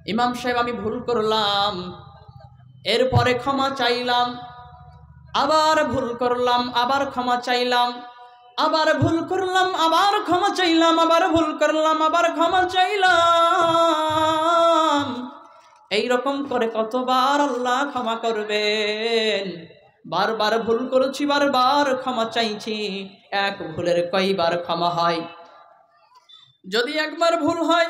ইমাম সাহেব আমি ভুল করলাম, এরপরে ক্ষমা চাইলাম, আবার ভুল করলাম, আবার ক্ষমা চাইলাম, আবার ভুল করলাম, আবার ক্ষমা চাইলাম, আবার ভুল করলাম, আবার ক্ষমা চাইলাম। এই রকম করে কতবার আল্লাহ ক্ষমা করবেন? বারবার ভুল করেছি, বারবার ক্ষমা চাইছি, এক ভুলের কয়বার ক্ষমা হয়? যদি একবার ভুল হয়,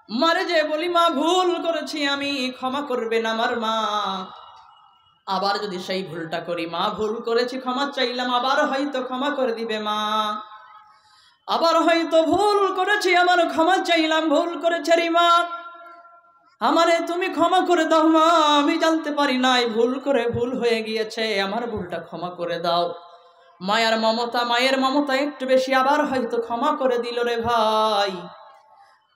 মারে যে বলি মা ভুল করেছি আমি, ক্ষমা করবেন আমার মা। আবার যদি সেই ভুলটা করি, মা ভুল করেছি ক্ষমা চাইলাম, আবার হয়তো ক্ষমা করে দিবে মা। আবার হয়তো ভুল করেছি, আমার ক্ষমা চাইলাম, ভুল করেছে রে মা, আমারে তুমি ক্ষমা করে দাও মা, আমি জানতে পারি নাই, ভুল করে ভুল হয়ে গিয়েছে, আমার ভুলটা ক্ষমা করে দাও। মায়ের মমতা একটু বেশি, আবার হয়তো ক্ষমা করে দিল রে ভাই।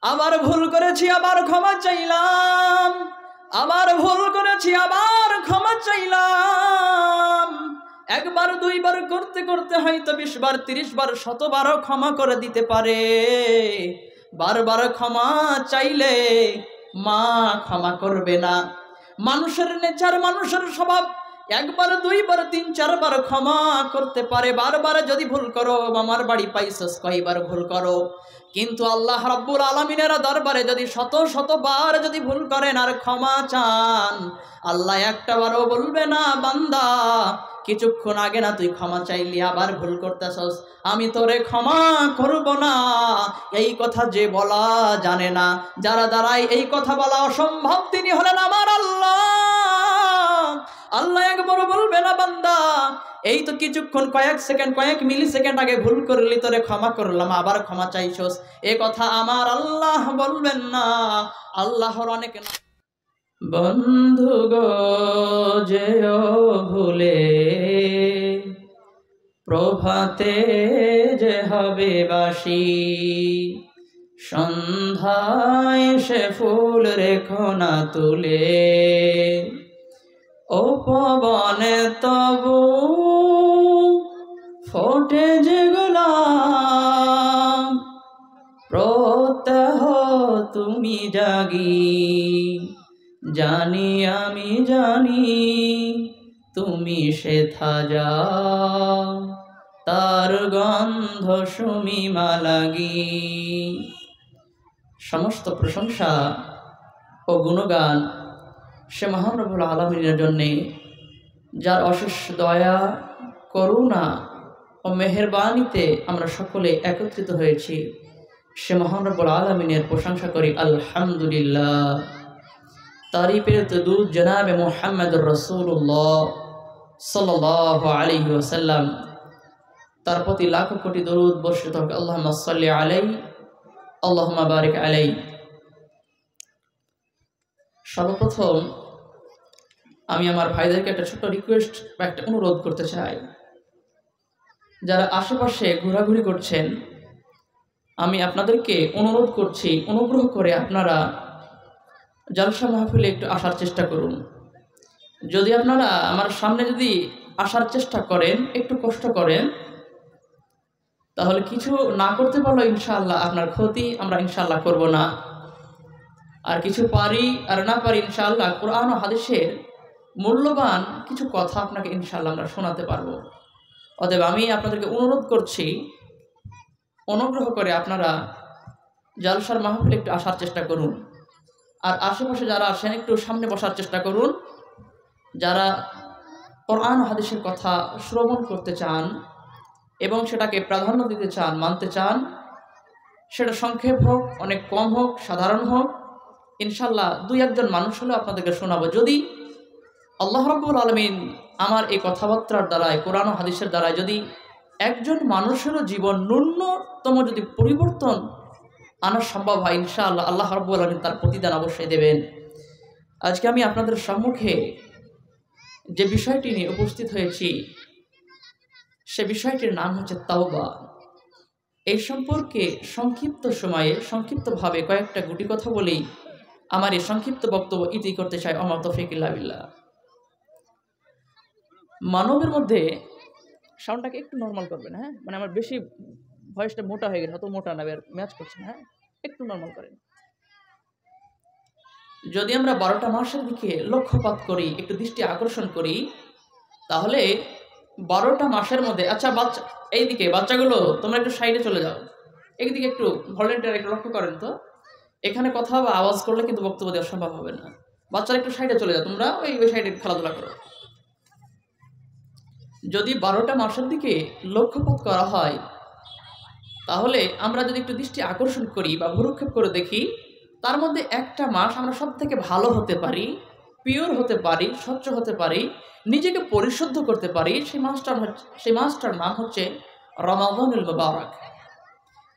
আবার ভুল করেছি, আবার ক্ষমা চাইলাম, আবার ভুল করেছি, আবার ক্ষমা চাইলাম। একবার দুইবার করতে করতে হয়তো 20 বার 30 বার 100 বারও ক্ষমা করে দিতে পারে। বারবার ক্ষমা চাইলে মা ক্ষমা করবে না। মানুষের নেচার, মানুষের স্বভাব, একবার দুইবার 3-4 বার ক্ষমা করতে পারে। বারবার যদি ভুল করো, মামার বাড়ি পাইছস কয়বার ভুল করো, কিন্তু আল্লাহ রাব্বুল আলামিনের দরবারে যদি শত শত বার যদি ভুল করেন আর ক্ষমা চান, আল্লাহ একটা বারও বলবে না বান্দা কিছুক্ষণ আগে না তুই ক্ষমা চাইলি, আবার ভুল করতেছস, আমি তোরে ক্ষমা করব না। এই কথা যে বলা জানে না, যারা দ্বারাই এই কথা বলা অসম্ভব, তিনি হলেন আমার আল্লাহ। আল্লাহ একবারও বলবে না বান্দা এই তো কিছুক্ষণ, কয়েক সেকেন্ড, কয়েক মিলি সেকেন্ড আগে ভুল করলি, তোরে ক্ষমা করলাম, আবার ক্ষমা চাইছস, এ কথা আমার আল্লাহ বলবেন না। আল্লাহর অনেক না। বন্ধু গো যেও ভুলে, প্রভাতে যে হবে বাসি, সন্ধ্যায় সে ফুল রেখো না তুলে, ও পবনে তবু ফোটে যে গোলাপ, প্রত্যহ তুমি জাগি, জানি আমি জানি তুমি সেথা যাও, তার গন্ধ সুমিমা লাগি। সমস্ত প্রশংসা ও গুণগান সে মহান রব্বুল আলামিনের জন্যে, যার অশেষ দয়া, করুণা ও মেহেরবানিতে আমরা সকলে একত্রিত হয়েছি। সে মহান রব্বুল আলামিনের প্রশংসা করি আলহামদুলিল্লাহ। তারিফের তদুদ জনাবে মুহাম্মদুর রাসূলুল্লাহ সাল্লাল্লাহু আলাইহি ওয়াসাল্লাম, তার প্রতি লাখো কোটি দরুদ বর্ষিত হোক। আল্লাহুম্মা সাল্লি আলাইহি, আল্লাহুম্মা বারিক আলাইহি। সর্বপ্রথম আমি আমার ভাইদেরকে একটা ছোট্ট রিকোয়েস্ট বা একটা অনুরোধ করতে চাই। যারা আশেপাশে ঘোরাঘুরি করছেন, আমি আপনাদেরকে অনুরোধ করছি, অনুগ্রহ করে আপনারা জলসা মাহফিলে একটু আসার চেষ্টা করুন। যদি আপনারা আমার সামনে যদি আসার চেষ্টা করেন, একটু কষ্ট করেন, তাহলে কিছু না করতে পারলেও ইনশাআল্লাহ আপনার ক্ষতি আমরা ইনশাআল্লাহ করব না। আর কিছু পারি আর না পারি ইনশাআল্লাহ কোরআন ও হাদিসের মূল্যবান কিছু কথা আপনাকে ইনশাআল্লাহ আমরা শোনাতে পারবো। অতএব আমি আপনাদেরকে অনুরোধ করছি, অনুগ্রহ করে আপনারা জলসার মাহফিলে একটু আসার চেষ্টা করুন। আর আশেপাশে যারা আসেন একটু সামনে বসার চেষ্টা করুন। যারা কোরআন ও হাদিসের কথা শ্রবণ করতে চান এবং সেটাকে প্রাধান্য দিতে চান, মানতে চান, সেটা সংক্ষেপ হোক, অনেক কম হোক, সাধারণ হোক, ইনশাল্লাহ 2-1 মানুষ হলেও আপনাদেরকে শোনাবো। যদি আল্লাহ রাব্বুল আলামিন আমার এই কথাবার্তার দ্বারায়, কোরআন ও হাদিসের দ্বারায় যদি একজন মানুষেরও জীবন ন্যূনতম যদি পরিবর্তন আনা সম্ভব হয়, ইনশাআল্লাহ আল্লাহ রাব্বুল আলামিন তার প্রতিদান অবশ্যই দেবেন। আজকে আমি আপনাদের সম্মুখে যে বিষয়টি নিয়ে উপস্থিত হয়েছি, সে বিষয়টির নাম হচ্ছে তাওবা। এই সম্পর্কে সংক্ষিপ্ত সময়ে সংক্ষিপ্তভাবে কয়েকটা গুটি কথা বলেই আমার এই সংক্ষিপ্ত বক্তব্য ইতি করতে চাই। ওমা তৌফিক ইল্লা বিল্লাহ। মানবের মধ্যে সাউন্ডটাকে একটু নর্মাল করবেন, হ্যাঁ, মানে আমার বেশি ভয়েসটা মোটা হয়ে গেছে, অত মোটা না, ম্যাচ করছে না, হ্যাঁ, একটু নর্মাল করেন। যদি আমরা 12টা মাসের দিকে লক্ষ্যপাত করি, একটু দৃষ্টি আকর্ষণ করি, তাহলে 12টা মাসের মধ্যে, আচ্ছা বাচ্চা এইদিকে, বাচ্চাগুলো তোমরা একটু সাইডে চলে যাও, এইদিকে একটু ভলেন্টিয়ার একটু লক্ষ্য করেন তো, এখানে কথা বা আওয়াজ করলে কিন্তু বক্তব্য দেওয়া সম্ভব হবে না। বাচ্চারা একটু সাইডে চলে যাও, তোমরা ওই সাইডে খেলাধুলা করো। যদি 12টা মাসের দিকে লক্ষ্যপাত করা হয়, তাহলে আমরা যদি একটু দৃষ্টি আকর্ষণ করি বা ভ্রুক্ষেপ করে দেখি, তার মধ্যে একটা মাস আমরা সব থেকে ভালো হতে পারি, পিওর হতে পারি, স্বচ্ছ হতে পারি, নিজেকে পরিশুদ্ধ করতে পারি, সেই মাসটার নাম হচ্ছে রমাদানুল মুবারক।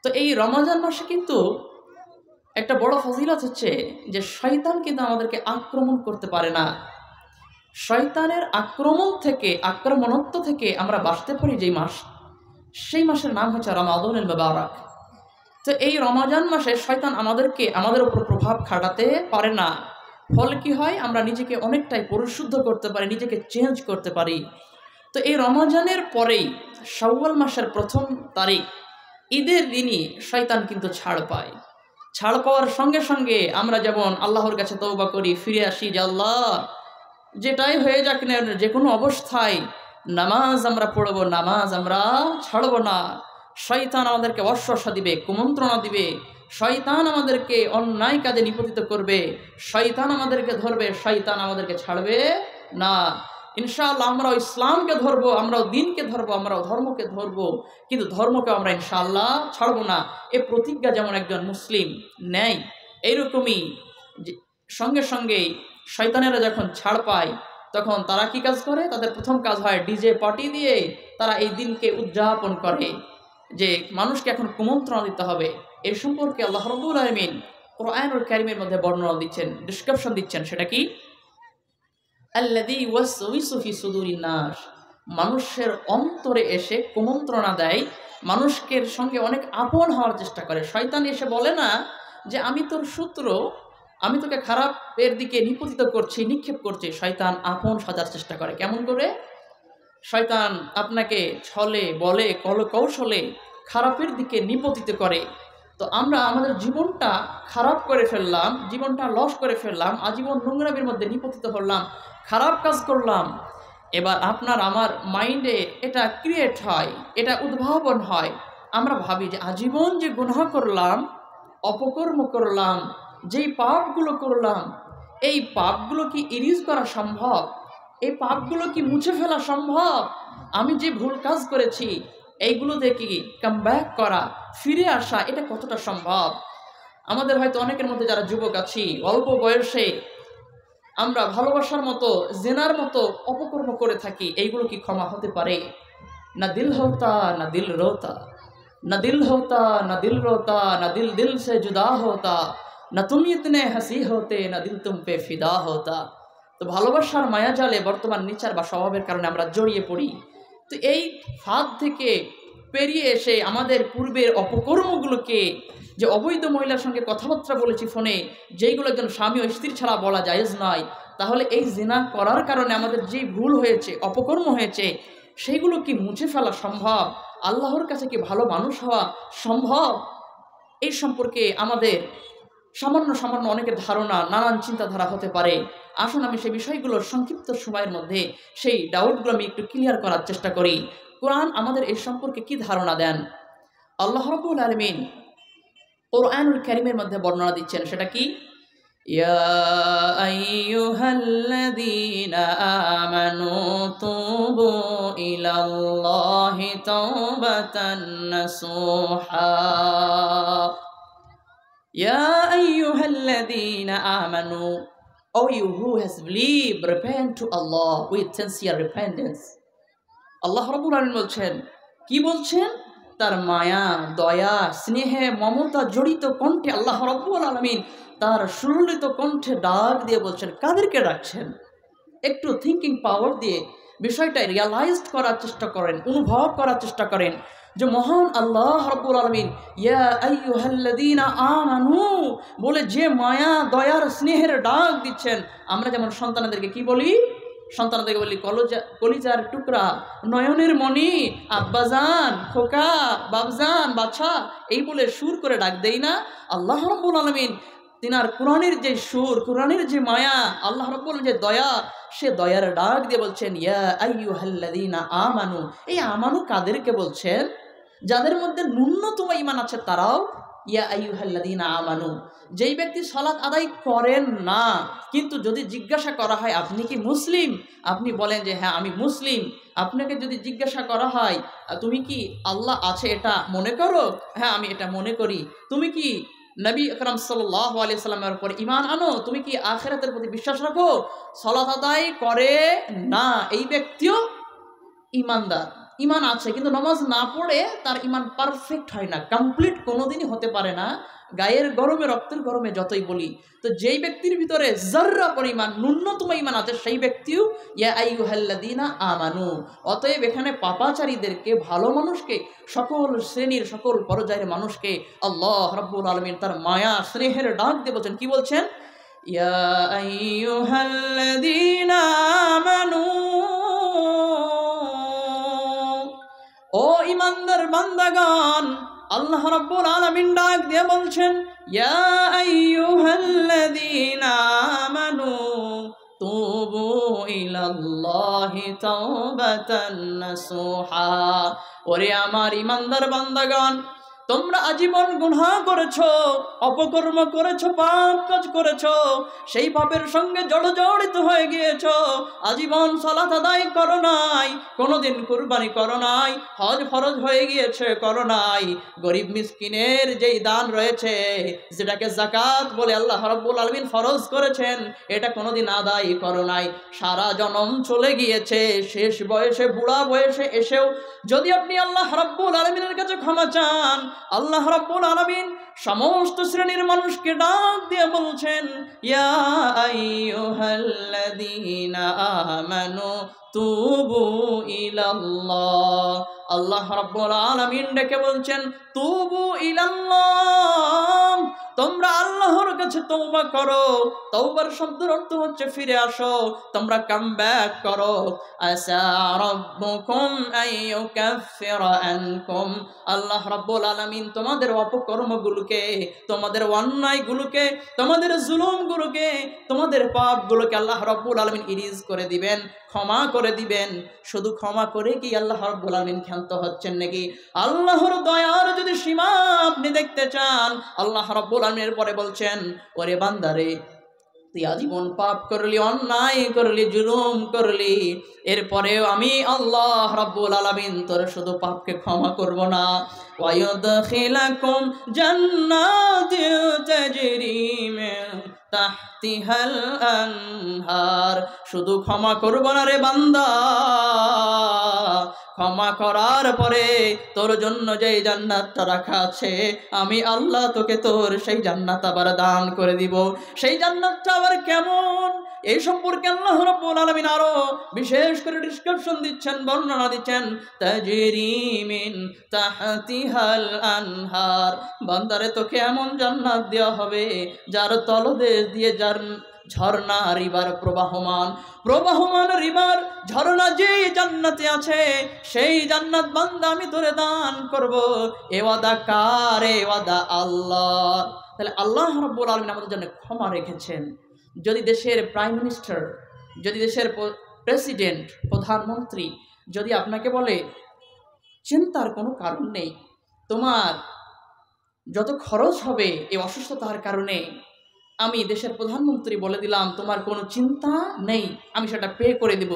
তো এই রমজান মাসে কিন্তু একটা বড় ফজিলত হচ্ছে যে শয়তান কিন্তু আমাদেরকে আক্রমণ করতে পারে না। শয়তানের আক্রমণত্ব থেকে আমরা বাঁচতে পারি যেই মাস, সেই মাসের নাম হচ্ছে রমাদানুল মুবারক। তো এই রমজান মাসে শয়তান আমাদের উপর প্রভাব খাটাতে পারে না। ফলে কি হয়, আমরা নিজেকে অনেকটাই পরিশুদ্ধ করতে পারি, নিজেকে চেঞ্জ করতে পারি। তো এই রমজানের পরেই শাওয়াল মাসের 1ম তারিখ ঈদের দিনই শয়তান কিন্তু ছাড় পায়। ছাড় পাওয়ার সঙ্গে সঙ্গে আমরা যেমন আল্লাহর কাছে তওবা করি, ফিরে আসি যে আল্লাহ যেটাই হয়ে যাক না, যে কোনো অবস্থায় নামাজ আমরা পড়ব, নামাজ আমরা ছাড়ব না। শয়তান আমাদেরকে অশ্বাসা দিবে, কুমন্ত্রণা দিবে, শয়তান আমাদেরকে অন্যায় কাজে নিপতিত করবে, শয়তান আমাদেরকে ধরবে, শয়তান আমাদেরকে ছাড়বে না। ইনশাআল্লাহ আমরাও ইসলামকে ধরবো, আমরাও দিনকে ধরবো, আমরাও ধর্মকে ধরবো, কিন্তু ধর্মকে আমরা ইনশাআল্লাহ ছাড়বো না। এ প্রতিজ্ঞা যেমন একজন মুসলিম নেয়, এইরকমই সঙ্গে সঙ্গেই শয়তানেরা যখন ছাড় পায়, তখন তারা কি কাজ করে? তাদের প্রথম কাজ হয় ডিজে পার্টি দিয়ে তারা এই দিনকে উদযাপন করে, যে মানুষকে এখন কুমন্ত্রণা দিতে হবে। এ সম্পর্কে আল্লাহ রাব্বুল আলামিন কোরআনুল কারীমের মধ্যে বর্ণনা দিচ্ছেন, ডেসক্রিপশন দিচ্ছেন। সেটা কি? আল্লাযী ওয়াসওয়িসু ফি সুদুরিন নাস, মানুষের অন্তরে এসে কুমন্ত্রণা দেয়, মানুষের সঙ্গে অনেক আপন হওয়ার চেষ্টা করে। শয়তান এসে বলে না যে আমি তোর শত্রু, আমি তোকে খারাপের দিকে নিপতিত করছি, নিক্ষেপ করছি। শয়তান আপন সাজার চেষ্টা করে। কেমন করে? শয়তান আপনাকে ছলে বলে কৌশলে খারাপের দিকে নিপতিত করে। তো আমরা আমাদের জীবনটা খারাপ করে ফেললাম, জীবনটা লস করে ফেললাম, আজীবন নোংরামির মধ্যে নিপতিত হলাম, খারাপ কাজ করলাম। এবার আপনার আমার মাইন্ডে এটা ক্রিয়েট হয়, এটা উদ্ভাবন হয়। আমরা ভাবি যে আজীবন যে গুনাহ করলাম, অপকর্ম করলাম, যেই পাপগুলো করলাম, এই পাপগুলো কি ইরিজ করা সম্ভব? এই পাপগুলো কি মুছে ফেলা সম্ভব? আমি যে ভুল কাজ করেছি এইগুলো থেকে কামব্যাক করা, ফিরে আসা, এটা কতটা সম্ভব? আমাদের হয়তো অনেকের মধ্যে যারা যুবক আছি, অল্প বয়সে আমরা ভালোবাসার মতো, জেনার মতো অপকর্ম করে থাকি। এইগুলো কি ক্ষমা হতে পারে? না দিল হোতা না দিল রোতা, না দিল হোতা না দিল রোতা, না দিল দিল সে জুদা হোতা, না তুমি ইতনে হাসি হতে, না দিল তুম পে ফিদা হোতা। তো ভালোবাসার মায়াজালে বর্তমান নিচার বা স্বভাবের কারণে আমরা জড়িয়ে পড়ি। তো এই ফাঁদ থেকে পেরিয়ে এসে আমাদের পূর্বের অপকর্মগুলোকে, যে অবৈধ মহিলার সঙ্গে কথাবার্তা বলেছি ফোনে, যেইগুলো একজন স্বামী ও স্ত্রী ছাড়া বলা জায়েজ নয়, তাহলে এই জিনা করার কারণে আমাদের যে ভুল হয়েছে, অপকর্ম হয়েছে, সেইগুলো কি মুছে ফেলা সম্ভব? আল্লাহর কাছে কি ভালো মানুষ হওয়া সম্ভব? এই সম্পর্কে আমাদের সামান্য সামান্য অনেকের ধারণা, নানান চিন্তাধারা হতে পারে। আসুন আমি সেই বিষয়গুলোর সংক্ষিপ্ত সময়ের মধ্যে সেই ডাউটগুলো আমি একটু ক্লিয়ার করার চেষ্টা করি। কোরআন আমাদের এই সম্পর্কে কি ধারণা দেন? আল্লাহ রাব্বুল আলামিন কোরআনুল কারীমের মধ্যে বর্ণনা দিচ্ছেন। সেটা কি? ইয়া আইয়ুহাল্লাযীনা আমানু তুবু ইলাল্লাহি তাওবাতান নাসুহা। Ya ayyuhalladhina amanu, O you who has believed, repent to Allah with sincere repentance. আল্লাহ রাব্বুল আলামিন বলছেন, কি বলছেন? তার মায়া, দয়া, স্নেহে, মমতা জড়িত কণ্ঠে আল্লাহ রাব্বুল আলামিন তার সুললিত কণ্ঠে ডাক দিয়ে বলছেন। কাদেরকে ডাকছেন? একটু থিঙ্কিং পাওয়ার দিয়ে বিষয়টা রিয়ালাইজ করার চেষ্টা করেন, অনুভব করার চেষ্টা করেন যে মহান আল্লাহ রাব্বুল আলামিন ইয়া আইয়ুহাল্লাযীনা আমানু বলে যে মায়া, দয়ার, স্নেহের ডাক দিচ্ছেন। আমরা যেমন সন্তানদেরকে কি বলি? সন্তানদেরকে বলি কলিজার টুকরা, নয়নের মণি, আব্বাজান, খোকা, বাবজান, বাছা, এই বলে সুর করে ডাক দেই না? আল্লাহ রাব্বুল আলামিন তিনার কোরআনের যে সুর, কোরআনের যে মায়া, আল্লাহ রাব্বুল যে দয়া, সে দয়ার ডাক দিয়ে বলছেন ইয়া আইয়ুহাল্লাযীনা আমানু। এই আমানু কাদেরকে বলছেন? যাদের মধ্যে ন্যূনতম ঈমান আছে তারাও ইয়া আইয়ুহাল্লাযীনা আমানু। যেই ব্যক্তি সালাত আদায় করেন না, কিন্তু যদি জিজ্ঞাসা করা হয় আপনি কি মুসলিম, আপনি বলেন যে হ্যাঁ আমি মুসলিম। আপনাকে যদি জিজ্ঞাসা করা হয় তুমি কি আল্লাহ আছে এটা মনে করো, হ্যাঁ আমি এটা মনে করি। তুমি কি নবী আকরাম সাল্লাল্লাহু আলাইহি সাল্লামের উপর ঈমান আনো, তুমি কি আখিরাতের প্রতি বিশ্বাস রাখো, সালাত আদায় করে না, এই ব্যক্তিও ঈমানদার। ঈমান আছে কিন্তু নামাজ না পড়ে তার ঈমান পারফেক্ট হয় না, কমপ্লিট কোনোদিনই হতে পারে না। গায়ের গরমে রক্তের গরমে যতই বলি, তো যেই ব্যক্তির ভিতরে যাররা পরিমাণ ন্যূনতম ঈমান আছে সেই ব্যক্তিও ইয়া আইয়ুহাল্লাযীনা আমানু। অতএব এখানে পাপাচারীদেরকে, ভালো মানুষকে, সকল শ্রেণীর সকল পর্যায়ের মানুষকে আল্লাহ রাব্বুল আলামিন তার মায়া স্নেহের ডাক দিয়ে বলছেন, কি বলছেন? ইয়া আইয়ুহাল্লাযীনা আমানু, ও ইমানদার বান্দাগণ, আল্লাহ রাব্বুল আলামিন ডাক দিয়ে বলছেন ইয়া আইয়ুহাল্লাযীনা আমানু তুবু ইলাল্লাহি তাওবাতান নাসুহা। ওরে আমার ইমানদার বান্দাগণ, তোমরা আজীবন গুনাহ করেছো, অপকর্ম করেছো, পাপ কাজ করেছো, সেই পাপের সঙ্গে জড়িত হয়ে গিয়েছো। আজীবন সালাত আদায় করো নাই, কোনোদিন কুরবানি করো নাই, হজ ফরজ হয়ে গিয়েছে করো নাই, গরিব মিসকিনের যেই দান রয়েছে যেটাকে যাকাত বলে আল্লাহ রাব্বুল আলামিন ফরজ করেছেন, এটা কোনোদিন আদায় করো নাই। সারা জনম চলে গিয়েছে, শেষ বয়সে বুড়া বয়সে এসেও যদি আপনি আল্লাহ রাব্বুল আলামিনের কাছে ক্ষমা চান, আল্লাহ রাব্বুল আলামিন সমস্ত শ্রেণীর মানুষকে ডাক দিয়ে বলছেন ইয়া আইয়ুহাল্লাযীনা আমানু তুবু ইলাল্লাহ। আল্লাহ রাব্বুল আলামিন ডেকে বলছেন তুবু ইলাল্লাহ, তোমরা আল্লাহর কাছে তওবা করো। তওবার শব্দের অর্থ হচ্ছে ফিরে আসো, তোমরা কাম ব্যাক করো। আসা রাব্বুকুম আইয়ুকাফিরা আনকুম, আল্লাহ রাব্বুল আলামিন তোমাদের অপকর্মগুলোকে, তোমাদের অন্যায়গুলোকে, তোমাদের জুলুমগুলোকে, তোমাদের পাপগুলোকে আল্লাহ রাব্বুল আলামিন ইরিজ করে দিবেন, ক্ষমা করে দিবেন। শুধু ক্ষমা করে কি আল্লাহ রাব্বুল আলামিন ক্ষান্ত হচ্ছেন নাকি? আল্লাহর দয়ার যদি সীমা আপনি দেখতে চান, আল্লাহ রাব্বুল আলামিনের পরে বলছেন ওরে বান্দারে, তুই আজীবন পাপ করলি, অন্যায় করলি, জুলুম করলি, এরপরেও আমি আল্লাহ রাব্বুল আলামিন তোর শুধু পাপকে ক্ষমা করব না, ওয়ায়ুদখিলাকুম জান্নাতিন তাজরি মিন তাহতিহাল আনহার। শুধু ক্ষমা করব না রে বান্দা, ক্ষমা করার পরে তোর জন্য যেই জান্নাতটা রাখা আছে, আমি আল্লাহ তোকে তোর সেই জান্নাত আবার দান করে দিব। সেই জান্নাতটা আবার কেমন, এই সম্পর্কে আল্লাহ রাব্বুল আলামিন আরো বিশেষ করে ডিসক্রিপশন দিচ্ছেন, বর্ণনা দিচ্ছেন। তাজরি মিন তাহতিহাল আনহার, বান্দারে তোকে এমন জান্নাত দেওয়া হবে যার তলদেশ দিয়ে যার ঝর্ণা রিভার প্রবাহমান, প্রবাহমান রিভার ঝর্ণা যে জান্নাতে আছে, সেই জান্নাত বান্দা আমি তোরে দান করব। এ ওয়াদা কার? এ ওয়াদা আল্লাহ। তাহলে আল্লাহ রাব্বুল আলামিন আমাদের জন্য ক্ষমা রেখেছেন। যদি দেশের প্রাইম মিনিস্টার, যদি দেশের প্রেসিডেন্ট, প্রধানমন্ত্রী যদি আপনাকে বলে চিন্তার কোনো কারণ নেই, তোমার যত খরচ হবে এই অসুস্থতার কারণে, আমি দেশের প্রধানমন্ত্রী বলে দিলাম তোমার কোনো চিন্তা নেই, আমি সেটা পে করে দেব,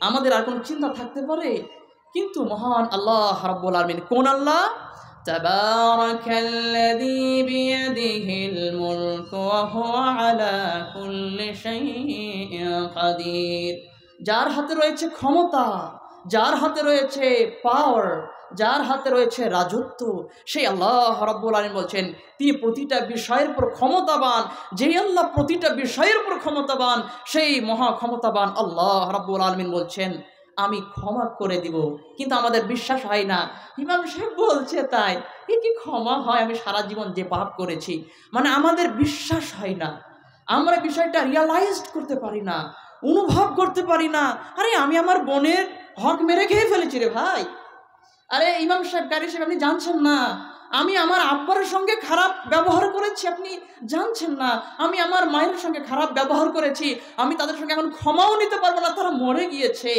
আমাদের আর কোনো চিন্তা থাকতে পারে? কিন্তু মহান আল্লাহ রাব্বুল আলামিন কোন আল্লাহ? তাবারাকাল্লাযী বিয়াদিহিল মুলকু ওয়া হুয়া আলা কুল্লি শাইইন কাদির। যার হাতে রয়েছে ক্ষমতা, যার হাতে রয়েছে পাওয়ার, যার হাতে রয়েছে রাজত্ব, সেই আল্লাহ রাব্বুল আলামিন বলছেন তিনি প্রতিটা বিষয়ের উপর ক্ষমতাবান। যেই আল্লাহ প্রতিটা বিষয়ের উপর ক্ষমতাবান, সেই মহা ক্ষমতাবান আল্লাহ রাব্বুল আলামিন বলছেন আমি ক্ষমা করে দিব। কিন্তু আমাদের বিশ্বাস হয় না। ইমাম সাহেব বলছে তাই, এ কি ক্ষমা হয়? আমি সারা জীবন যে পাপ করেছি, মানে আমাদের বিশ্বাস হয় না, আমরা বিষয়টা রিয়ালাইজড করতে পারি না, অনুভব করতে পারি না। আরে আমি আমার বোনের হক মেরে খেয়ে ফেলেছি রে ভাই। আরে ইমাম সাহেব, কারি সাহেব, আপনি জানছেন না আমি আমার আব্বার সঙ্গে খারাপ ব্যবহার করেছি, আপনি জানছেন না। আমি আমার মায়ের সঙ্গে খারাপ ব্যবহার করেছি, আমি তাদের সঙ্গে এখন ক্ষমাও নিতে পারবো না, তারা মরে গিয়েছে।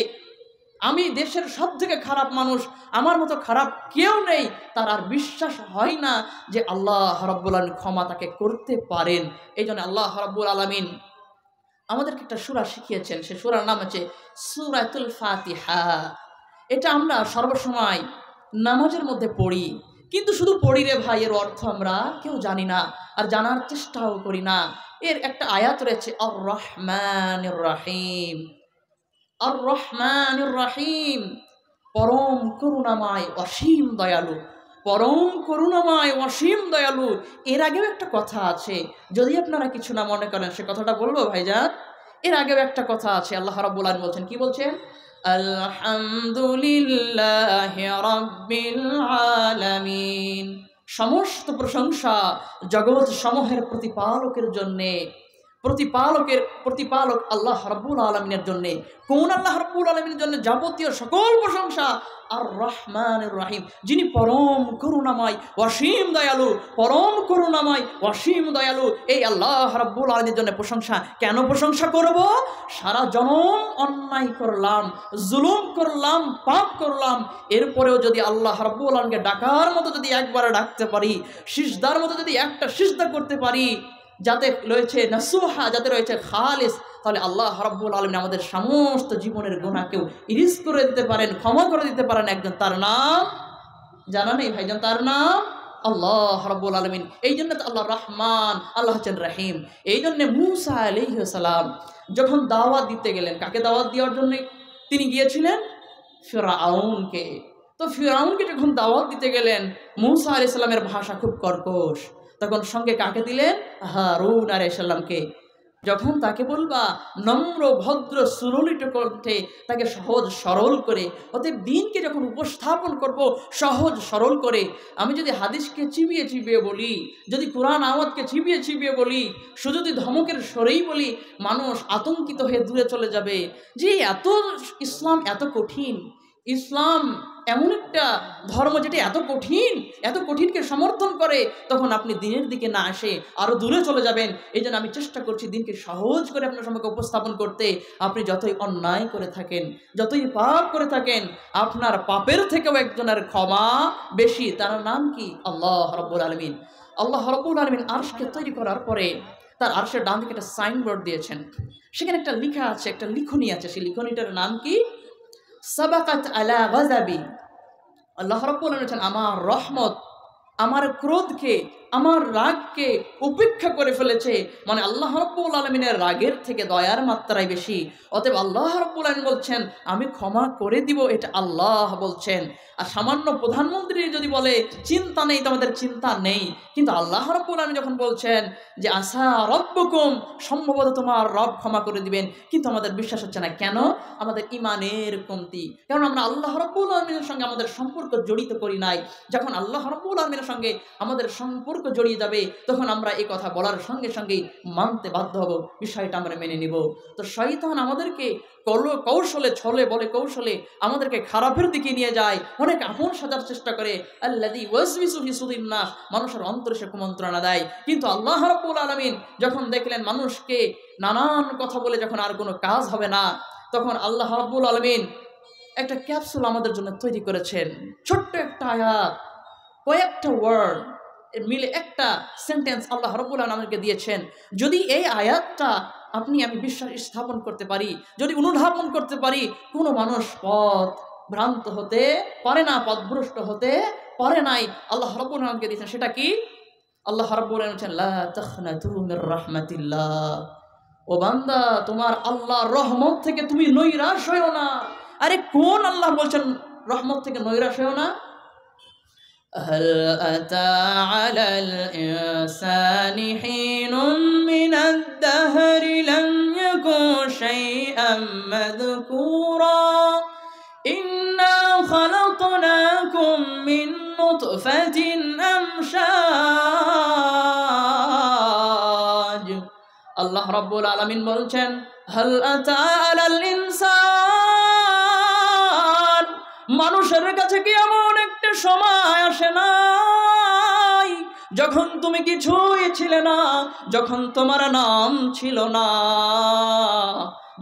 আমি দেশের সব থেকে খারাপ মানুষ, আমার মতো খারাপ কেউ নেই। তার আর বিশ্বাস হয় না যে আল্লাহ রাব্বুল আলামিন ক্ষমা তাকে করতে পারেন। এই জন্য আল্লাহ রাব্বুল আলামিন আমাদেরকে একটা সূরা শিখিয়েছেন। সে সূরার নাম হচ্ছে সূরাতুল ফাতিহা। এটা আমরা সর্বসময় নামাজের মধ্যে পড়ি, কিন্তু শুধু পড়ি রে ভাই, এর অর্থ আমরা কেউ জানি না, আর জানার চেষ্টাও করি না। এর একটা আয়াত রয়েছে, আর রহমানির রহিম। আর রহমানির রহিম, পরম করুণাময় অসীম দয়ালু, পরম করুণাময় অসীম দয়ালু। এর আগেও একটা কথা আছে, যদি আপনারা কিছু না মনে করেন সে কথাটা বলবো ভাইজান। এর আগেও একটা কথা আছে, আল্লাহ রাব্বুল আলামিন বলছেন, কি বলছেন? আলহামদুলিল্লাহি রাব্বিল আলামিন। সমস্ত প্রশংসা জগৎ সমূহের প্রতিপালকের জন্যে, প্রতিপালক আল্লাহ রাব্বুল আলামিনের জন্যে। কোন আল্লাহ রাব্বুল আলামিনের জন্য যাবতীয় সকল প্রশংসা? আর রহমানির রহিম, যিনি পরম করুণাময় অসীম দয়ালু, পরম করুণাময় অসীম দয়ালু। এই আল্লাহ রাব্বুল আলামিনের জন্য প্রশংসা। কেন প্রশংসা করব? সারা জনম অন্যায় করলাম, জুলুম করলাম, পাপ করলাম, এরপরেও যদি আল্লাহ রাব্বুল আলামিনকে ডাকার মতো যদি একবার ডাকতে পারি, সিজদার মতো যদি একটা সিজদা করতে পারি, যাতে রয়েছে নাসুহা, যাতে রয়েছে খালিস, তাহলে আল্লাহ রাব্বুল আলামিন আমাদের সমস্ত জীবনের গুনাহকেও ইরিজ করে দিতে পারেন, ক্ষমা করে দিতে পারেন একজন। তার নাম জানা নেই ভাইজান? তার নাম আল্লাহ রাব্বুল আলামিন। এই জন্য তো আল্লাহ রহমান, আল্লাহ হচ্ছেন রহিম। এই জন্য মূসা আলাইহিস সালাম যখন দাওয়াত দিতে গেলেন, কাকে দাওয়াত দেওয়ার জন্য তিনি গিয়েছিলেন? ফিরআউনকে। তো ফিরআউনকে যখন দাওয়াত দিতে গেলেন, মূসা আলাইহিস সালামের ভাষা খুব কর্কশ, তখন সঙ্গে কাকে দিলেন? হারুন আলাইহিস সালামকে। যখন তাকে বলবা নম্র ভদ্র সুললিত কণ্ঠে, তাকে সহজ সরল করে, অতএব দিনকে যখন উপস্থাপন করব সহজ সরল করে, আমি যদি হাদিসকে চিবিয়ে চিবিয়ে বলি, যদি কোরআন আয়াতকে চিবিয়ে চিবিয়ে বলি, শুধু যদি ধমকের সরেই বলি, মানুষ আতঙ্কিত হয়ে দূরে চলে যাবে যে এত ইসলাম এত কঠিন, ইসলাম এমন একটা ধর্ম যেটা এত কঠিনকে সমর্থন করে, তখন আপনি দিনের দিকে না আসে আরও দূরে চলে যাবেন। এই জন্য আমি চেষ্টা করছি দিনকে সহজ করে আপনার সম্পর্কে উপস্থাপন করতে। আপনি যতই অন্যায় করে থাকেন, যতই পাপ করে থাকেন, আপনার পাপের থেকেও একজনের ক্ষমা বেশি। তার নাম কি? আল্লাহ রাব্বুল আলামিন। আল্লাহ রাব্বুল আলামিন আরশকে তৈরি করার পরে তার আরশের ডান দিকে একটা সাইনবোর্ড দিয়েছেন, সেখানে একটা লেখা আছে, একটা লিখনি আছে। সেই লিখনিটার নাম কি? সাবাকাত আলা গাযাবি। আল্লাহ রাব্বুল আলামিন বলেছেন, আমার রহমত আমার ক্রোধকে, আমার রাগকে উপেক্ষা করে ফেলেছে। মানে আল্লাহ রাব্বুল আলামিনের রাগের থেকে দয়ার মাত্রাই বেশি। অতএব আল্লাহ রাব্বুল আলামিন বলছেন আমি ক্ষমা করে দিব, এটা আল্লাহ বলছেন। আর সামান্য প্রধানমন্ত্রী যদি বলে চিন্তা নেই, তো আমাদের চিন্তা নেই, কিন্তু আল্লাহ রাব্বুল আলামিন যখন বলছেন যে আসা রব্বুকুম, সম্ভবত তোমার রব ক্ষমা করে দিবেন, কিন্তু আমাদের বিশ্বাস হচ্ছে না। কেন? আমাদের ইমানের কমতি, কারণ আমরা আল্লাহ রাব্বুল আলামিনের সঙ্গে আমাদের সম্পর্ক জড়িত করি নাই। যখন আল্লাহ রাব্বুল আলামিনের সঙ্গে আমাদের সম্পর্ক জড়িয়ে যাবে, তখন আমরা এই কথা বলার সঙ্গে সঙ্গেই মানতে বাধ্য হব, বিষয়টা আমরা মেনে নিব। তো শয়তান আমাদেরকে কৌশলে, ছলে বলে কৌশলে আমাদেরকে খারাপের দিকে নিয়ে যায়, অনেক আপন সাজার চেষ্টা করে। আল্লাযী ওয়াসওয়াসু ফি সুদুরিন নাস, মানুষের অন্তরে সে কুমন্ত্রণা দেয়। কিন্তু আল্লাহ রাব্বুল আলামিন যখন দেখলেন মানুষকে নানান কথা বলে যখন আর কোনো কাজ হবে না, তখন আল্লাহ রাব্বুল আলামিন একটা ক্যাপসুল আমাদের জন্য তৈরি করেছেন। ছোট্ট একটা আয়াত, কয়েকটা ওয়ার্ড মিলে একটা সেন্টেন্স আল্লাহ রাব্বুল আলামিন আমাদেরকে দিয়েছেন। যদি এই আয়াতটা আমি বিশ্বাস স্থাপন করতে পারি, যদি অনুধাবন করতে পারি, কোনো মানুষ পথ ভ্রান্ত হতে পারে না, পথভ্রষ্ট হতে পারে নাই। আল্লাহ রাব্বুল আলামিন আমাদেরকে দিয়েছেন। সেটা কি? আল্লাহ রাব্বুল আলামিন বলেছেন, লা তাখনাতু মির রাহমাতিল্লাহ। ও বান্দা, তোমার আল্লাহর রহমত থেকে তুমি নৈরাশ হয়ো না। আরে কোন আল্লাহ বলছেন রহমত থেকে নৈরাশ হয়ো না? هل أتى على الإنسان حين من الدهر لم يكن شيئا مذكورا إنا خلقناكم من نطفة أمشاج। আল্লাহ রাব্বুল আলামিন বলছেন, হাল আতা আলাল ইনসান, মানুষের কাছে কি এমন একটা সময় আসে নাই যখন তুমি কিছুই ছিলে না, যখন তোমার নাম ছিল না,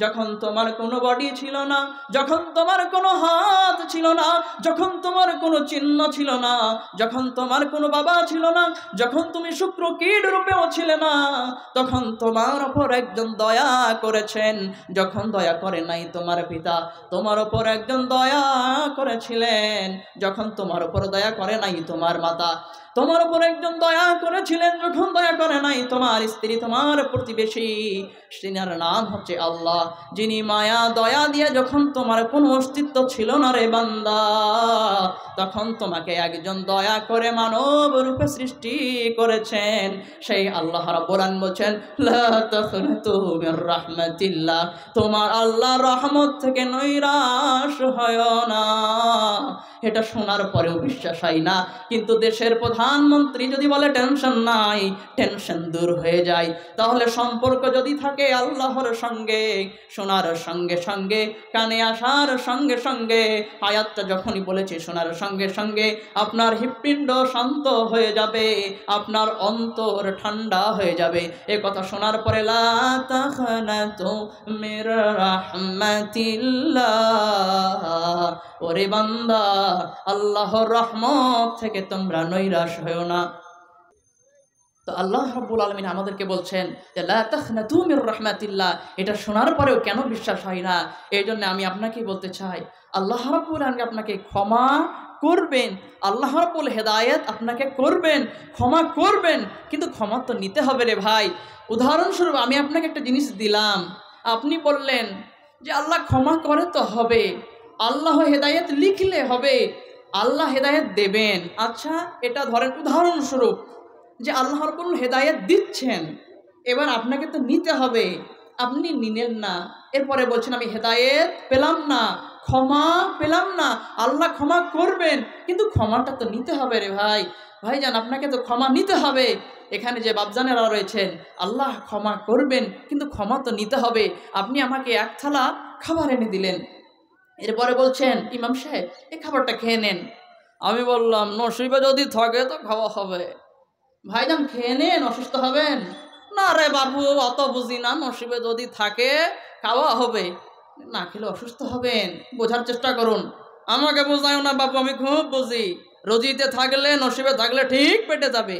যখন তোমার কোনো বডি ছিল না, যখন তোমার কোনো হাত ছিল না, যখন তোমার কোনো চিহ্ন ছিল না, যখন তোমার কোনো বাবা ছিল না, যখন তুমি শুক্রকীট রূপেও ছিলে না, তখন তোমার ওপর একজন দয়া করেছেন। যখন দয়া করে নাই তোমার পিতা, তোমার ওপর একজন দয়া করেছিলেন। যখন তোমার ওপর দয়া করে নাই তোমার মাতা, তোমার উপর একজন দয়া করেছিলেন। যখন দয়া করে নাই তোমার স্ত্রী, তোমার প্রতিবেশী, সিনার নাম হচ্ছে আল্লাহ, যিনি মায়া দয়া দিয়ে যখন তোমার কোনো অস্তিত্ব ছিল না রে বান্দা, তখন তোমাকে একজন দয়া করে মানব রূপে সৃষ্টি করেছেন। সেই আল্লাহ রাব্বুল আলামিন বলেন, লা তাখনাতু মির রাহমাতিল্লাহ, তোমার আল্লাহর রহমত থেকে নৈরাশ হয় না। এটা শোনার পরেও বিশ্বাস হয় না, কিন্তু দেশের প্রধানমন্ত্রী যদি বলে টেনশন নাই, টেনশন দূর হয়ে যায়। তাহলে সম্পর্ক যদি থাকে আল্লাহর সঙ্গে, শোনার সঙ্গে সঙ্গে, কানে আসার সঙ্গে সঙ্গে, আয়াতটা যখনই বলেছে শোনার সঙ্গে সঙ্গে আপনার হৃৎপিণ্ড শান্ত হয়ে যাবে, আপনার অন্তর ঠান্ডা হয়ে যাবে। এ কথা শোনার পরে লা তাখনাতু মির রাহমাতিল্লাহ, ওরে বান্দা আল্লাহর রহমত থেকে তোমরা নৈরাশ হয়ো না। তো আল্লাহ রাব্বুল আলামিন আমাদেরকে বলছেন যে লা তাখনাতু মির রাহমাতিল্লাহ। এটা শোনার পরেও কেন বিশ্বাস হয় না? এই জন্য আমি আপনাকে বলতে চাই, আল্লাহ রাব্বুল আলামিন আপনাকে ক্ষমা করবেন, আল্লাহ রাব্বুল হেদায়েত আপনাকে করবেন, ক্ষমা করবেন, কিন্তু ক্ষমা তো নিতে হবে রে ভাই। উদাহরণস্বরূপ আমি আপনাকে একটা জিনিস দিলাম, আপনি বললেন যে আল্লাহ ক্ষমা করে তো হবে, আল্লাহ হেদায়েত লিখলে হবে, আল্লাহ হেদায়েত দেবেন। আচ্ছা, এটা ধরেন উদাহরণস্বরূপ যে আল্লাহ রাব্বুল হেদায়েত দিচ্ছেন, এবার আপনাকে তো নিতে হবে, আপনি নিলেন না, এরপরে বলছেন আমি হেদায়েত পেলাম না, ক্ষমা পেলাম না, আল্লাহ ক্ষমা করবেন, কিন্তু ক্ষমাটা তো নিতে হবে রে ভাই। ভাইজান, আপনাকে তো ক্ষমা নিতে হবে। এখানে যে বাপজানেরা রয়েছেন, আল্লাহ ক্ষমা করবেন, কিন্তু ক্ষমা তো নিতে হবে। আপনি আমাকে এক থালা খাবার এনে দিলেন, এরপরে বলছেন ইমাম সাহেব এই খাবারটা খেয়ে নেন। আমি বললাম নসিবে যদি থাকে তো খাওয়া হবে। ভাইজান খেয়ে নেন, অসুস্থ হবেন না। রে বাবু, অত বুঝি না, নসিবে যদি থাকে খাওয়া হবে, না খেলে অসুস্থ হবেন, বোঝার চেষ্টা করুন। আমাকে বোঝায় না বাবু, আমি খুব বুঝি, রোজিতে থাকলে নসিবে থাকলে ঠিক পেটে যাবে।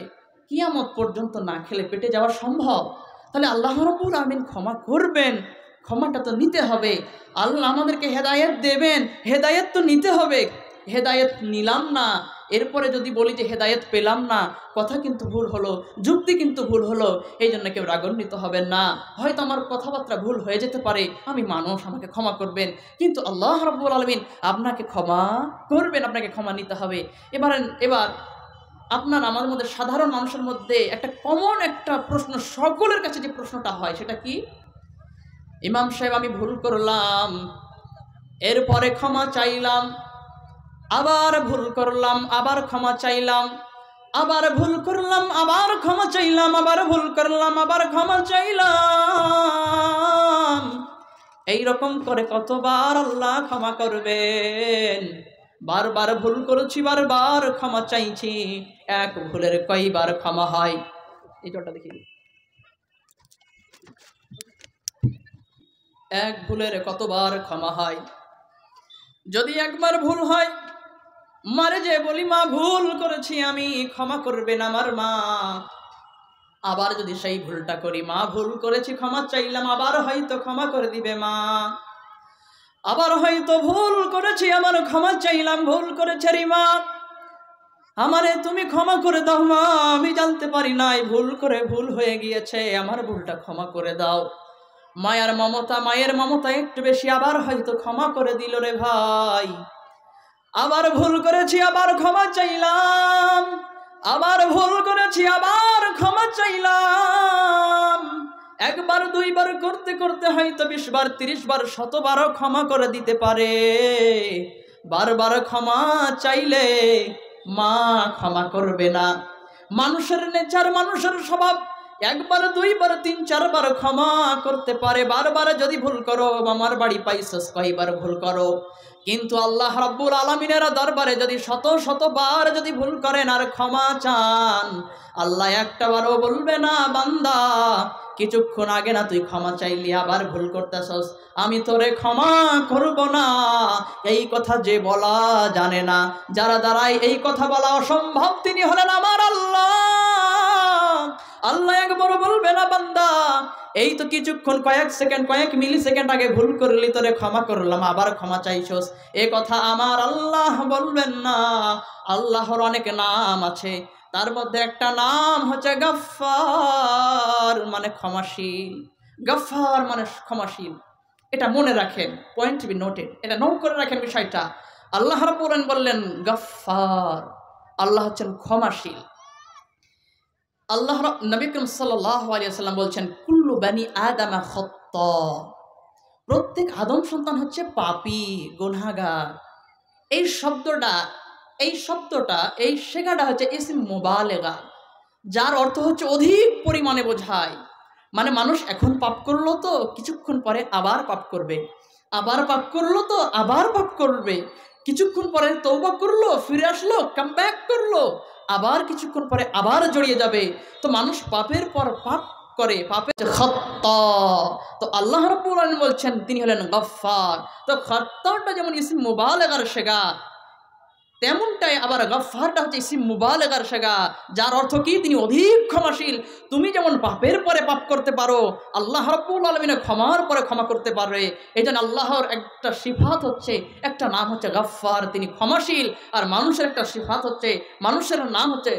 কিয়ামত পর্যন্ত না খেলে পেটে যাওয়া সম্ভব? তাহলে আল্লাহ রাব্বুল আমিন ক্ষমা করবেন, ক্ষমাটা তো নিতে হবে। আল্লাহ আমাদেরকে হেদায়েত দেবেন, হেদায়েত তো নিতে হবে। হেদায়েত নিলাম না, এরপরে যদি বলি যে হেদায়েত পেলাম না, কথা কিন্তু ভুল হলো, যুক্তি কিন্তু ভুল হলো। এই জন্য কেউ রাগান্বিত হবেন না। হয়তো আমার কথাবার্তা ভুল হয়ে যেতে পারে, আমি মানুষ, আমাকে ক্ষমা করবেন, কিন্তু আল্লাহ রাব্বুল আলামিন আপনাকে ক্ষমা করবেন, আপনাকে ক্ষমা নিতে হবে। এবার আপনার আমার মধ্যে, সাধারণ মানুষের মধ্যে একটা কমন একটা প্রশ্ন, সকলের কাছে যে প্রশ্নটা হয় সেটা কি? ইমাম সাহেব আমি ভুল করলাম, এরপরে ক্ষমা চাইলাম, আবার ভুল করলাম, আবার ক্ষমা চাইলাম, আবার ভুল করলাম, আবার ক্ষমা চাইলাম, আবার ভুল করলাম, আবার ক্ষমা চাইলাম। এইরকম করে কতবার আল্লাহ ক্ষমা করবেন? বারবার ভুল করেছি, বারবার ক্ষমা চাইছি, এক ভুলের কয়বার ক্ষমা হয়? এই জলটা দেখি, এক ভুলের কতবার ক্ষমা হয়? যদি একবার ভুল হয়, মারে যে বলি মা ভুল করেছি আমি, ক্ষমা করবেন আমার মা। আবার যদি সেই ভুলটা করি, মা ভুল করেছি ক্ষমা চাইলাম, আবার হয়তো ক্ষমা করে দিবে মা। আবার হয়তো ভুল করেছি, আমার ক্ষমা চাইলাম, ভুল করেছে রে মা, আমারে তুমি ক্ষমা করে দাও মা, আমি জানতে পারি নাই, ভুল করে ভুল হয়ে গিয়েছে, আমার ভুলটা ক্ষমা করে দাও। মায়ের মমতা একটু বেশি, আবার হয়তো ক্ষমা করে দিল রে ভাই। আবার ভুল করেছি, আবার ক্ষমা চাইলাম, আবার ভুল করেছি, আবার ক্ষমা চাইলাম। একবার দুইবার করতে করতে হয়তো 20 বার 30 বার 100 বারও ক্ষমা করে দিতে পারে। বারবার ক্ষমা চাইলে মা ক্ষমা করবে না। মানুষের নেচার, মানুষের স্বভাব, একবার দুইবার 3-4 বার ক্ষমা করতে পারে। বারবার যদি ভুল করো, আমার বাড়ি পাইছস কয়বার ভুল করো, কিন্তু আল্লাহ রাব্বুল আলামিনের দরবারে যদি শত শতবার যদি ভুল করেন আর ক্ষমা চান, আল্লাহ একটাবারও বলবে না বান্দা কিছুক্ষণ আগে না তুই ক্ষমা চাইলি আবার ভুল করতেছস, আমি তোরে ক্ষমা করব না। এই কথা যে বলা জানে না, যারা দ্বারাই এই কথা বলা অসম্ভব, তিনি হলেন আমার আল্লাহ। আল্লাহ একবারও বলবে না বান্দা এই তো কিছুক্ষণ কয়েক সেকেন্ড কয়েক মিলি সেকেন্ড আগে ভুল করলি, তোরে ক্ষমা করলাম আবার ক্ষমা চাইছস, এ কথা আমার আল্লাহ বলবেন না। আল্লাহর অনেক নাম আছে, তার মধ্যে একটা নাম হচ্ছে গফফার, মানে ক্ষমাশীল। গফফার মানে ক্ষমাশীল, এটা মনে রাখেন, পয়েন্ট বি নোটেড, এটা নোট করে রাখেন বিষয়টা। আল্লাহ রাব্বুল আলামিন বললেন গফফার, আল্লাহ হচ্ছেন ক্ষমাশীল। আল্লাহ নবী করিম সাল্লাল্লাহু আলাইহি ওয়াসাল্লাম বলছেন কুল্লু বানি আদামা খাত্তা, প্রত্যেক আদম সন্তান হচ্ছে পাপী গুনাহগার। এই শব্দটা এই শেখাটা হচ্ছে ইসম মুবালেগা, যার অর্থ হচ্ছে অধিক পরিমাণে বোঝায়। মানে মানুষ এখন পাপ করলো তো কিছুক্ষণ পরে আবার পাপ করবে, আবার পাপ করলো তো আবার পাপ করবে, কিছুক্ষণ পরে তওবা করলো, ফিরে আসলো, কাম ব্যাক করলো, আবার কিছুক্ষণ পরে আবার জড়িয়ে যাবে। তো মানুষ পাপের পর পাপ করে, পাপের খাত্তা। তো আল্লাহ রাব্বুল আলামিন বলছেন তিনি হলেন গফফার। তো খাত্তাটা যেমন ইসম মুবালেগার শেগা, তেমনটাই আবার গফফারটা হচ্ছে ইসম মুবালেগার শেগা, যার অর্থ কি তিনি অধিক ক্ষমাশীল। তুমি যেমন পাপের পরে পাপ করতে পারো, আল্লাহ রাব্বুল আলামিন ক্ষমার পরে ক্ষমা করতে পারে। এই জন্য আল্লাহর একটা সিফাত হচ্ছে, একটা নাম হচ্ছে গফফার, তিনি ক্ষমাশীল। আর মানুষের একটা সিফাত হচ্ছে, মানুষের নাম হচ্ছে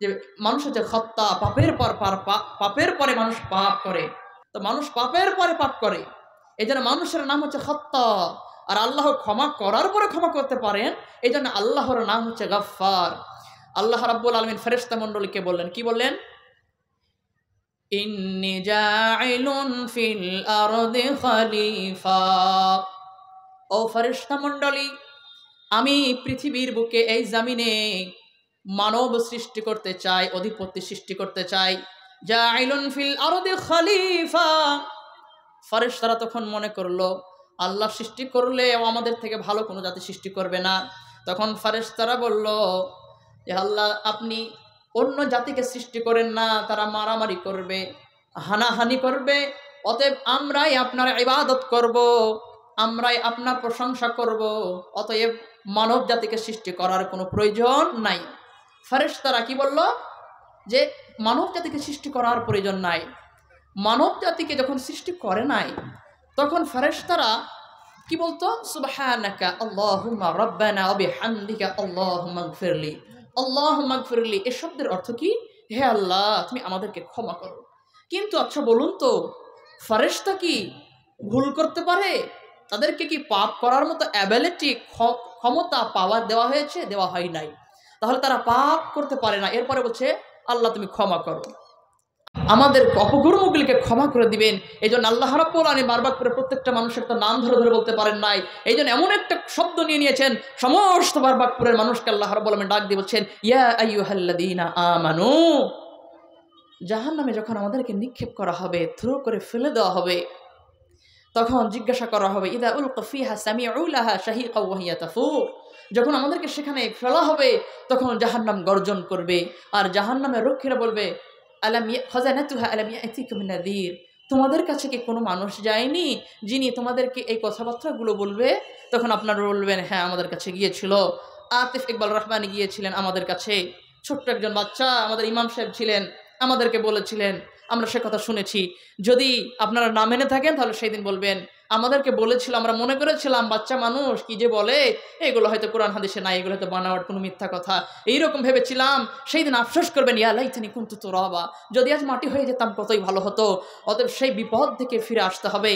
যে মানুষ হচ্ছে খাত্তা, পাপের পরে মানুষ পাপ করে। তো মানুষ পাপের পরে পাপ করে, এই জন্য মানুষের নাম হচ্ছে খাত্তা। আর আল্লাহ ক্ষমা করার পরে ক্ষমা করতে পারেন, এই জন্য আল্লাহর নাম হচ্ছে গফফার। আল্লাহ রাব্বুল আলামিন ফেরেশতা মণ্ডলীকে বললেন, কি বললেন? ইন্নী জাইলুন ফিল আরদি খলিফা, ও ফেরেশতা মণ্ডলী আমি পৃথিবীর বুকে এই জমিনে মানব সৃষ্টি করতে চাই, অধিপতি সৃষ্টি করতে চাই। জাইলুন ফিল আরদি খলিফা। ফেরেশতারা তখন মনে করলো আল্লাহ সৃষ্টি করলে আমাদের থেকে ভালো কোনো জাতি সৃষ্টি করবে না। তখন ফেরেশতারা বলল যে আল্লাহ আপনি অন্য জাতিকে সৃষ্টি করেন না, তারা মারামারি করবে, হানাহানি করবে, অতএব আমরাই আপনার ইবাদত করব, আমরাই আপনার প্রশংসা করব, অতএব মানব জাতিকে সৃষ্টি করার কোনো প্রয়োজন নাই। ফেরেশতারা কি বলল? যে মানব জাতিকে সৃষ্টি করার প্রয়োজন নাই। মানব জাতিকে যখন সৃষ্টি করে নাই, তখন ফেরেশতারা কি বলতো? সুবহানাকা আল্লাহুম্মা রাব্বানা ওয়া বিহামদিকা আল্লাহুম্মা গফিরলি, আল্লাহুম্মা গফিরলি। এই শব্দের অর্থ কি? হে আল্লাহ তুমি আমাদেরকে ক্ষমা করো। কিন্তু আচ্ছা বলুন তো, ফেরেশতা কি ভুল করতে পারে? তাদেরকে কি পাপ করার মতো অ্যাবিলিটি, ক্ষমতা, পাওয়ার দেওয়া হয়েছে? দেওয়া হয় নাই। তাহলে তারা পাপ করতে পারে না। এরপরে বলছে আল্লাহ তুমি ক্ষমা করো, আমাদের অপকর্মগুলিকে ক্ষমা করে দিবেন। এই জন্য আল্লাহ রাব্বুল আলামিন বারবার করে প্রত্যেকটা মানুষের তো নাম ধরে ধরে বলতে পারেন নাই, এই জন্য এমন একটা শব্দ নিয়ে নিয়েছেন, সমস্ত বারবাকপুরের মানুষকে আল্লাহ রাব্বুল আলামিন ডাক দিয়ে বলছেন ইয়া আইয়ুহাল্লাযীনা আমানু। জাহান্নামে যখন আমাদেরকে নিক্ষেপ করা হবে, থ্রো করে ফেলে দেওয়া হবে, তখন জিজ্ঞাসা করা হবে ইদা উলকা ফিহা সামিউ লাহা শাহীকা ওয়া হিয়া তাফুর। যখন আমাদেরকে সেখানে ফেলা হবে তখন জাহান্নাম গর্জন করবে, আর জাহান্নামের রক্ষীরা বলবে আলাম খাজানাতুহা আলাম ইয়াতিকুম নাযীর, তোমাদের কাছে কি কোনো মানুষ যায়নি যিনি তোমাদেরকে এই কথাবার্তাগুলো বলবে? তখন আপনারা বলবেন হ্যাঁ আমাদের কাছে গিয়েছিল, আতিফ ইকবাল রহমানি গিয়েছিলেন আমাদের কাছে, ছোট্ট একজন বাচ্চা আমাদের ইমাম সাহেব ছিলেন, আমাদেরকে বলেছিলেন, আমরা সে কথা শুনেছি। যদি আপনারা না মেনে থাকেন তাহলে সেই দিন বলবেন আমাদেরকে বলেছিল, আমরা মনে করেছিলাম বাচ্চা মানুষ কি যে বলে, এগুলো হয়তো কোরআন হাদিসে নাই, এগুলো হয়তো বানাওয়ার কোনো মিথ্যা কথা, এইরকম ভেবেছিলাম। সেই দিন আফসোস করবেন ইয়া লাইতানি কুনতু তুরাবা, যদি আজ মাটি হয়ে যেতাম কতই ভালো হতো। অতএব সেই বিপদ থেকে ফিরে আসতে হবে।